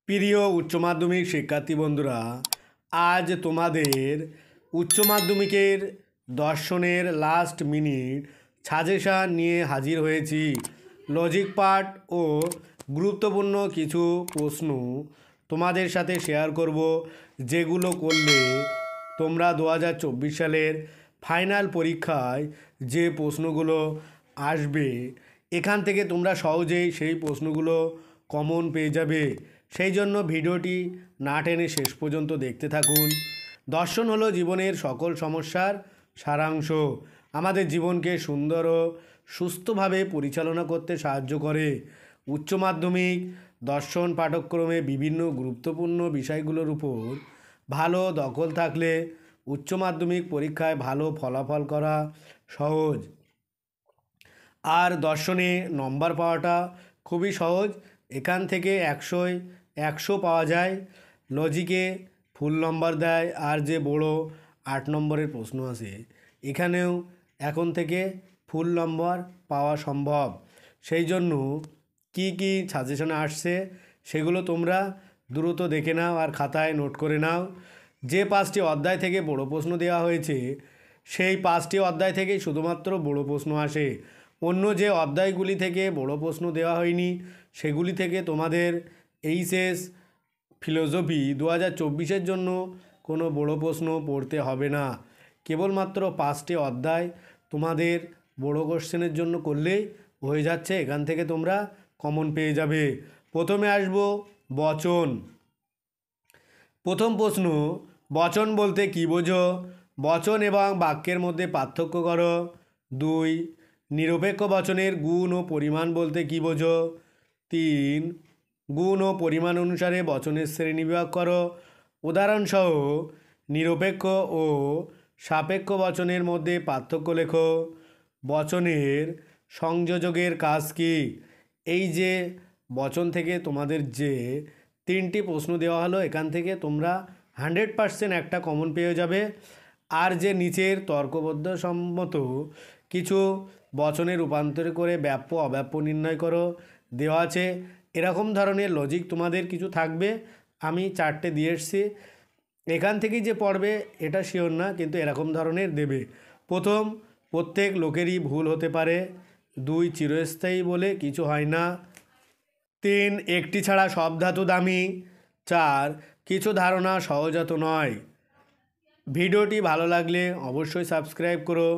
প্রিয় উচ্চ মাধ্যমিক শিক্ষার্থী বন্ধুরা, আজ তোমাদের উচ্চ মাধ্যমিকের দর্শনের লাস্ট মিনিট সাজেশান নিয়ে হাজির হয়েছি। লজিক পার্ট ও গুরুত্বপূর্ণ কিছু প্রশ্ন তোমাদের সাথে শেয়ার করব, যেগুলো করলে তোমরা 2024 সালের ফাইনাল পরীক্ষায় যে প্রশ্নগুলো আসবে এখান থেকে তোমরা সহজেই সেই প্রশ্নগুলো কমন পেয়ে যাবে। সেই জন্য ভিডিওটি না টেনে শেষ পর্যন্ত দেখতে থাকুন। দর্শন হলো জীবনের সকল সমস্যার সারাংশ। আমাদের জীবনকে সুন্দর ও সুস্থভাবে পরিচালনা করতে সাহায্য করে। উচ্চ মাধ্যমিক দর্শন পাঠ্যক্রমে বিভিন্ন গুরুত্বপূর্ণ বিষয়গুলোর উপর ভালো দখল থাকলে উচ্চ মাধ্যমিক পরীক্ষায় ভালো ফলাফল করা সহজ। আর দর্শনে নম্বর পাওয়াটা খুবই সহজ। এখান থেকে 100 পাওয়া যায়। লজিকে ফুল নম্বর দেয়, আর যে বড় 8 নম্বরের প্রশ্ন আছে এখানেও এখন থেকে ফুল নম্বর পাওয়া সম্ভব। সেই জন্য কি কি সাজেশনে আসছে সেগুলো তোমরা দ্রুত দেখে নাও আর খাতায় নোট করে নাও। যে 5টি অধ্যায় থেকে বড় প্রশ্ন দেওয়া হয়েছে সেই 5টি অধ্যায় থেকেই শুধুমাত্র বড় প্রশ্ন আসে। অন্য যে অধ্যায়গুলি থেকে বড় প্রশ্ন দেওয়া হয়নি সেগুলি থেকে তোমাদের এইচএস ফিলোসফি 2024-এর জন্য কোনো বড় প্রশ্ন পড়তে হবে না। কেবলমাত্র 5টি অধ্যায় তোমাদের বড় কোশ্চেনের জন্য করলেই হয়ে যাচ্ছে। এখান থেকে তোমরা কমন পেয়ে যাবে। প্রথমে আসবো বচন। প্রথম প্রশ্ন, বচন বলতে কী বোঝো? বচন এবং বাক্যের মধ্যে পার্থক্য করো। 2, নিরপেক্ষ বচনের গুণ ও পরিমাণ বলতে কী বোঝো? 3, গুণ ও পরিমাণ অনুসারে বচনের শ্রেণীবিভাগ করো। উদাহরণসহ নিরপেক্ষ ও সাপেক্ষ বচনের মধ্যে পার্থক্য লেখো। বচনের সংযোজকের কাজ কী? এই যে বচন থেকে তোমাদের যে 3টি প্রশ্ন দেওয়া হলো এখান থেকে তোমরা 100% একটা কমন পেয়ে যাবে। আর যে নিচের তর্কবদ্ধ সম্মত কিছু বচনে রূপান্তর করে ব্যাপ্য অব্যাপ্য নির্ণয় করো দেওয়া আছে। এরকম ধরনের লজিক তোমাদের কিছু থাকবে, আমি 4টে দিয়ে এসেছি। এখান থেকেই যে পড়বে এটা শিওর না, কিন্তু এরকম ধরনের দেবে। প্রথম, প্রত্যেক লোকেরই ভুল হতে পারে। 2, চিরস্থায়ী বলে কিছু হয় না। 3, একটি ছাড়া সব ধাতু দামি। 4, কিছু ধারণা সহজাত নয়। ভিডিওটি ভালো লাগলে অবশ্যই সাবস্ক্রাইব করো,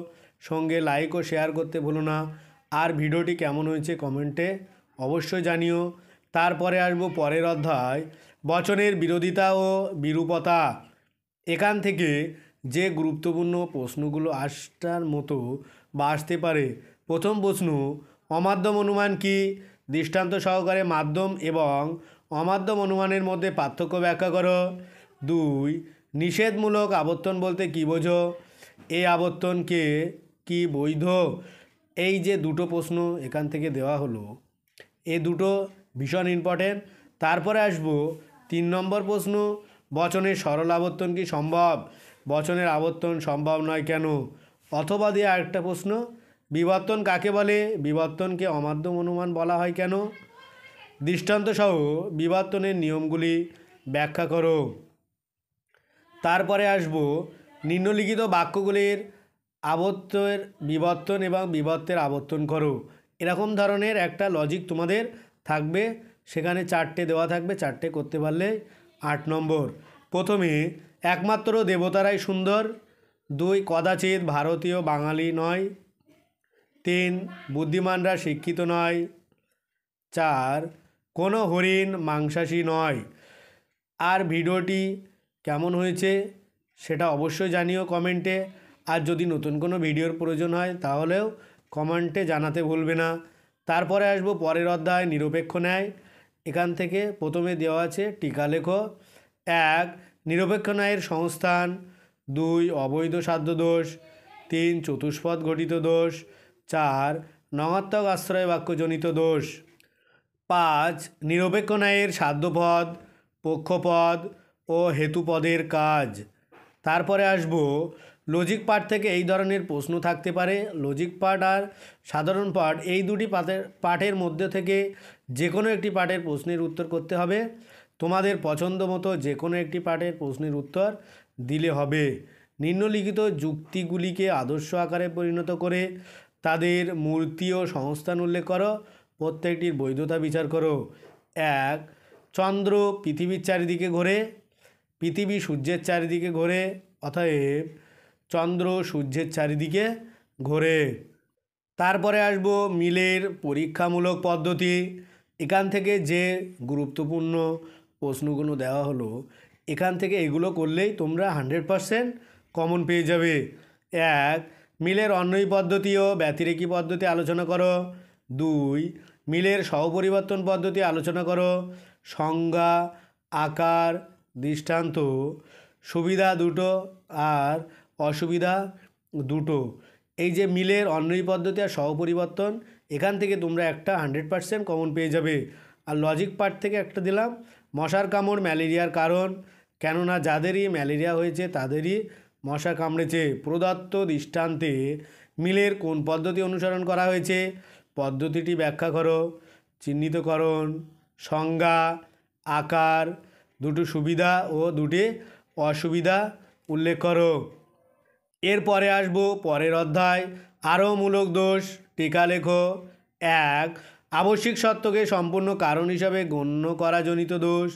সঙ্গে লাইক ও শেয়ার করতে ভুলো না। আর ভিডিওটি কেমন হয়েছে কমেন্টে অবশ্যই জানিও। তারপরে আসবো পরের অধ্যায়, বচনের বিরোধিতা ও বিরূপতা। এখান থেকে যে গুরুত্বপূর্ণ প্রশ্নগুলো আসার মতো বা আসতে পারে। প্রথম প্রশ্ন, অমাধ্যম অনুমান কি? দৃষ্টান্ত সহকারে মাধ্যম এবং অমাধ্যম অনুমানের মধ্যে পার্থক্য ব্যাখ্যা করো। 2, নিষেধমূলক আবর্তন বলতে কী বোঝো? এই আবর্তনকে কি বৈধ? এই যে দুটো প্রশ্ন এখান থেকে দেওয়া হলো, এই দুটো ভীষণ ইম্পর্টেন্ট। তারপরে আসবো 3 নম্বর প্রশ্ন, বচনের সরল আবর্তন কি সম্ভব? বচনের আবর্তন সম্ভব নয় কেন? অথবা দিয়ে আরেকটা প্রশ্ন, বিবর্তন কাকে বলে? বিবর্তনকে অমাধ্যম অনুমান বলা হয় কেন? দৃষ্টান্ত সহ বিবর্তনের নিয়মগুলি ব্যাখ্যা করো। তারপরে আসবো নিম্নলিখিত বাক্যগুলির আবর্তের বিবর্তন এবং বিবর্তের আবর্তন করো। এরকম ধরনের একটা লজিক তোমাদের থাকবে, সেখানে 4টে দেওয়া থাকবে, 4টে করতে পারলে 8 নম্বর। প্রথমে, একমাত্র দেবতারাই সুন্দর। 2, কদাচিৎ ভারতীয় বাঙালি নয়। 3, বুদ্ধিমানরা শিক্ষিত নয়। 4, কোনো হরিণ মাংসাশী নয়। আর ভিডিওটি কেমন হয়েছে সেটা অবশ্যই জানিও কমেন্টে। আর যদি নতুন কোনো ভিডিওর প্রয়োজন হয় তাহলেও কমেন্টে জানাতে ভুলবে না। তারপরে আসবো পরের অধ্যায়, নিরপেক্ষ ন্যায়। এখান থেকে প্রথমে দেওয়া আছে টিকা লেখো। 1, নিরপেক্ষ ন্যায়ের সংস্থান। 2, অবৈধ সাধ্য দোষ। 3, চতুষ্পদ ঘটিত দোষ। 4, নঙাত্মক আশ্রয় বাক্যজনিত দোষ। 5, নিরপেক্ষ ন্যায়ের সাধ্যপদ, পক্ষপদ ও হেতুপদের কাজ। তারপরে আসবো লজিক পার্ট থেকে এই ধরনের প্রশ্ন থাকতে পারে। লজিক পার্ট আর সাধারণ পার্ট এই দুটি পাঠের মধ্যে থেকে যে কোনো একটি পাঠের প্রশ্নের উত্তর করতে হবে। তোমাদের পছন্দ মতো যে কোনো একটি পাঠের প্রশ্নের উত্তর দিলে হবে। নিম্নলিখিত যুক্তিগুলিকে আদর্শ আকারে পরিণত করে তাদের মূর্তি ও সংস্থান উল্লেখ করো। প্রত্যেকটির বৈধতা বিচার করো। 1. চন্দ্র পৃথিবীর চারিদিকে ঘোরে, পৃথিবী সূর্যের চারিদিকে ঘোরে, অতএব চন্দ্র সূর্যের চারিদিকে ঘোরে। তারপরে আসবো মিলের পরীক্ষামূলক পদ্ধতি। এখান থেকে যে গুরুত্বপূর্ণ প্রশ্নগুলো দেওয়া হলো, এখান থেকে এগুলো করলেই তোমরা 100% কমন পেয়ে যাবে। 1. মিলের অন্বয়ী পদ্ধতি ও ব্যতিরেকী পদ্ধতি আলোচনা করো। 2. মিলের সহপরিবর্তন পদ্ধতি আলোচনা করো। সংজ্ঞা, আকার, দৃষ্টান্ত, সুবিধা দুটো আর অসুবিধা দুটো। এই যে মিলের অন্বয়ী পদ্ধতি আর সহপরিবর্তন, এখান থেকে তোমরা একটা 100% কমন পেয়ে যাবে। আর লজিক পার্ট থেকে একটা দিলাম, মশার কামড় ম্যালেরিয়ার কারণ, কেননা যাদেরই ম্যালেরিয়া হয়েছে তাদেরই মশা কামড়েছে। প্রদত্ত দৃষ্টান্তে মিলের কোন পদ্ধতি অনুসরণ করা হয়েছে, পদ্ধতিটি ব্যাখ্যা করো। চিহ্নিতকরণ, সংজ্ঞা, আকার, দুটো সুবিধা ও দুটি অসুবিধা উল্লেখ করো। এরপরে আসবো পরের অধ্যায়, আরও মূলক দোষ। টিকা লেখো। 1. আবশ্যিক সত্যকে সম্পূর্ণ কারণ হিসাবে গণ্য করা জনিত দোষ।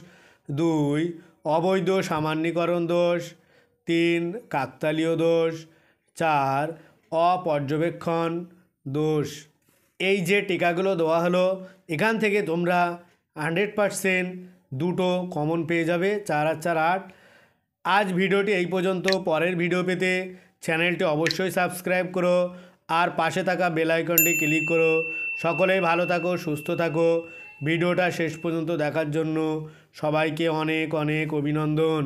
2. অবৈধ সামান্যীকরণ দোষ। 3. কাকতালীয় দোষ। 4. অপর্যবেক্ষণ দোষ। এই যে টিকাগুলো দেওয়া হলো, এখান থেকে তোমরা 100% দুটো কমন পেয়ে যাবে, 4 আর 4 8। আজ ভিডিওটি এই পর্যন্ত। পরের ভিডিও পেতে চ্যানেলটি অবশ্যই সাবস্ক্রাইব করো আর পাশে থাকা বেল আইকনটি ক্লিক করো। সকলেই ভালো থাকো, সুস্থ থাকো। ভিডিওটা শেষ পর্যন্ত দেখার জন্য সবাইকে অনেক অনেক অভিনন্দন।